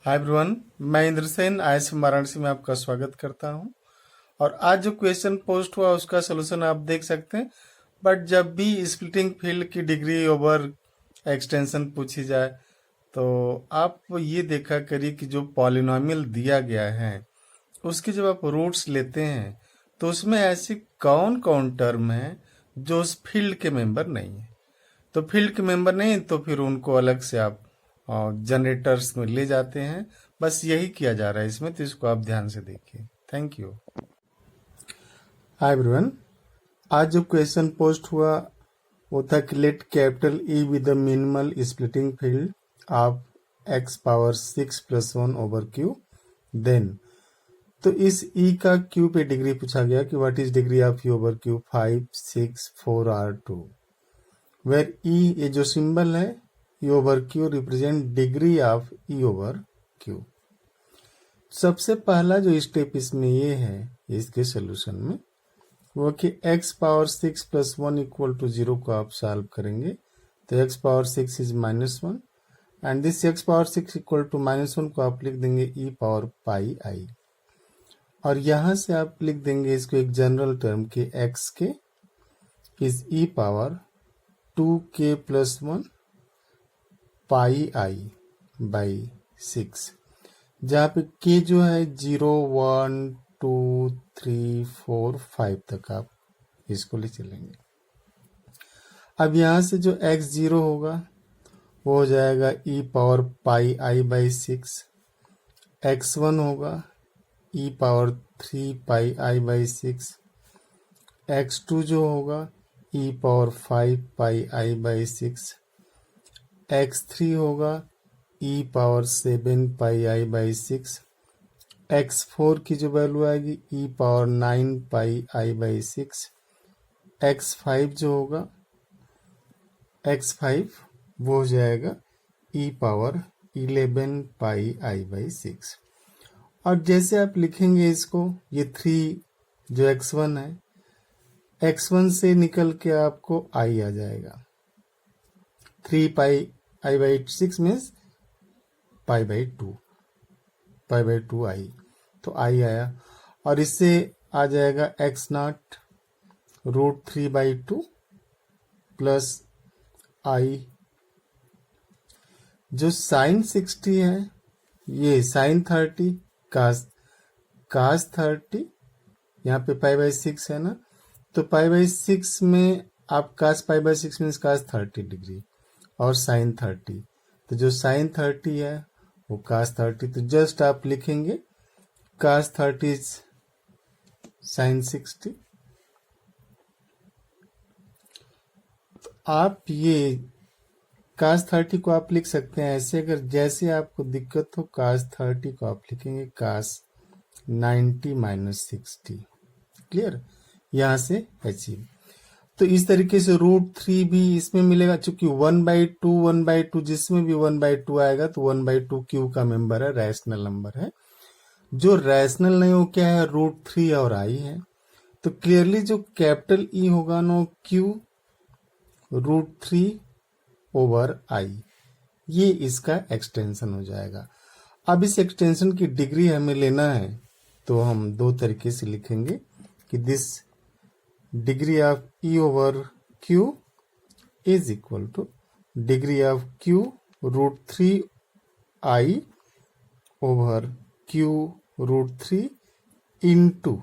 Hi everyone, मैं Indra Sen IIM Varanasi में आपका स्वागत करता हूं। और आज जो क्वेश्चन पोस्ट हुआ उसका सोल्यूशन आप देख सकते हैं। बट जब भी स्प्लिटिंग फील्ड की डिग्री ओवर एक्सटेंशन पूछी जाए तो आप ये देखा करिए कि जो पॉलिनोमियल दिया गया है उसके जब आप रूट्स लेते हैं तो उसमें ऐसी कौन कौन टर्म है जो उस फील्ड के मेंबर नहीं है। तो फील्ड के मेंबर नहीं तो फिर उनको अलग से आप जनरेटर्स में ले जाते हैं। बस यही किया जा रहा है इसमें, तो इसको आप ध्यान से देखिए। Thank you. हाय एवरीवन, आज जो क्वेश्चन पोस्ट हुआ वो था कि let capital E with the minimal splitting field of X power 6+1 over Q then. तो इस ई का क्यू पे डिग्री पूछा गया कि what is degree of E over Q 5, 6, 4 और 2, वेर ई ये जो सिंबल है ई over Q represent degree of E over Q. सबसे पहला जो स्टेप इसमें ये है इसके सोल्यूशन में वो कि x पावर 6+1 इक्वल टू 0 को आप सॉल्व करेंगे तो x power 6 is -1 and this x power 6 equal to -1 को आप लिख देंगे e पावर पाई आई। और यहां से आप लिख देंगे इसको एक जनरल टर्म के x के is e power 2k+1 pi I by 6, जहाँ पे k जो है 0, 1, 2, 3, 4, 5 तक आप इसको ले चलेंगे। अब यहाँ से जो x0 होगा वो हो जाएगा e power pi I by 6, x1 होगा e power 3 pi I by 6, x2 जो होगा e power 5 pi I by 6, x3 होगा e power 7 pi I by 6, x4 की जो वैल्यू आएगी e power 9 pi I by 6, x5 जो होगा x5 वो हो जाएगा e power 11 pi I by 6। और जैसे आप लिखेंगे इसको, ये 3 जो x1 है, x1 से निकल के आपको i आ जाएगा। 3 पाई आई बाई 6 मीन्स पाई बाई 2 आई, तो आई आया। और इससे आ जाएगा x0 √3/2 प्लस आई। जो साइन 60 है ये साइन 30 कास 30, यहाँ पे पाई बाई 6 है ना, तो पाई बाई 6 में आप cos pi by 6 means cos 30 degree और साइन 30, तो जो साइन 30 है वो कास 30, तो जस्ट आप लिखेंगे कास 30 साइन 60। तो आप ये कास 30 को आप लिख सकते हैं ऐसे, अगर जैसे आपको दिक्कत हो कास 30 को आप लिखेंगे कास 90 माइनस 60। क्लियर, यहां से अचीव। तो इस तरीके से √3 भी इसमें मिलेगा, चूंकि 1/2 जिसमें भी 1/2 आएगा तो 1/2 क्यू का मेंबर है, रैशनल नंबर है। जो रैशनल नहीं हो क्या है, √3 और आई है। तो क्लियरली जो कैपिटल ई होगा नो क्यू √3 ओवर आई, ये इसका एक्सटेंशन हो जाएगा। अब इस एक्सटेंशन की डिग्री हमें लेना है तो हम दो तरीके से लिखेंगे कि this degree of E over Q is equal two degree of Q √3 I over Q √3 into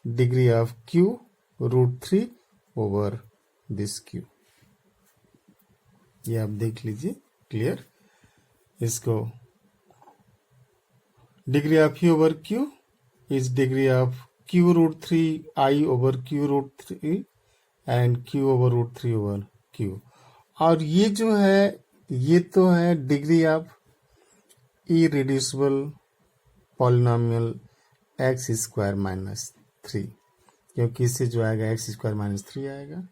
degree of Q √3 over this Q. ये आप देख लीजिए क्लियर। इसको degree of you over Q is degree of Q √3 I over Q √3 and Q over √3 over Q. और ये जो है ये तो है degree of irreducible polynomial x² - 3, क्योंकि इससे जो आएगा x² - 3 आएगा।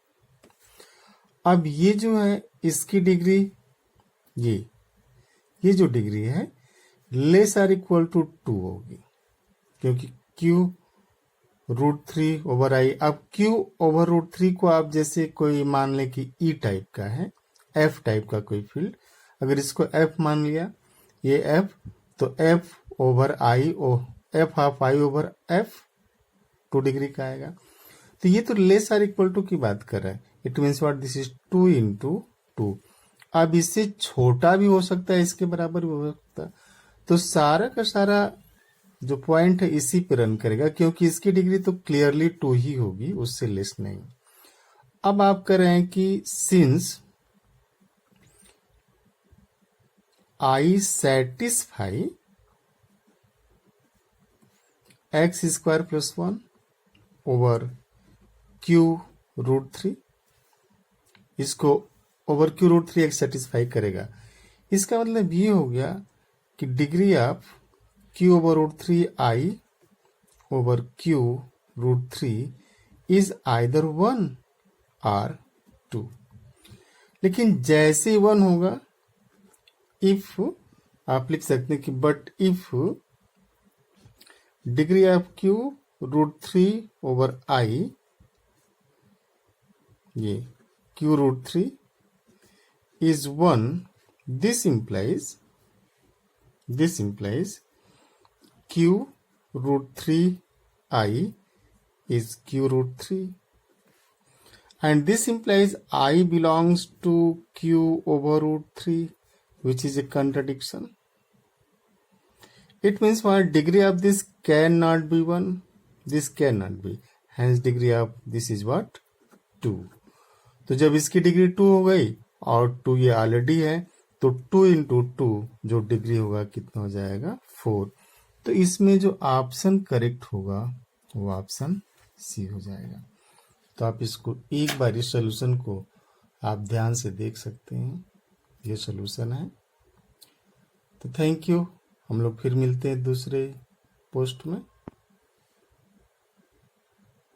अब ये जो है इसकी डिग्री ये जो डिग्री है लेस आर इक्वल टू 2 होगी, क्योंकि q √3 ओवर आई। अब q ओवर √3 को आप जैसे कोई मान ले कि e टाइप का है, f टाइप का कोई फील्ड, अगर इसको f मान लिया ये एफ, तो F over I O F half I over F 2 degree का आएगा। तो ये तो लेस आर इक्वल टू की बात कर रहा है। It means what, this is 2 into 2। अब इससे छोटा भी हो सकता है, इसके बराबर भी हो सकता है। तो सारा का सारा जो पॉइंट है इसी पे रन करेगा, क्योंकि इसकी डिग्री तो क्लियरली 2 ही होगी, उससे लेस नहीं। अब आप कह रहे हैं कि since I satisfy X square plus 1 over Q root 3, इसको over Q root 3 X satisfy करेगा। इसका मतलब ये हो गया कि degree of Q over root 3 I over Q root 3 is either 1 और 2। लेकिन जैसे 1 होगा, इफ आप लिख सकते हैं कि but if degree of Q root 3 over I, ये Q root 3 is 1, this implies q root 3 I is q root 3, and this implies I belongs to q over root 3, which is a contradiction. It means what, degree of this cannot be 1, this cannot be, hence degree of this is what, 2. तो जब इसकी degree 2 हो गई और 2 ये already है, तो 2 into 2 जो डिग्री होगा कितना हो जाएगा, 4। तो इसमें जो ऑप्शन करेक्ट होगा वो ऑप्शन सी हो जाएगा। तो आप इसको एक बार इस सोल्यूशन को आप ध्यान से देख सकते हैं, ये सोल्यूशन है। तो थैंक यू, हम लोग फिर मिलते हैं दूसरे पोस्ट में।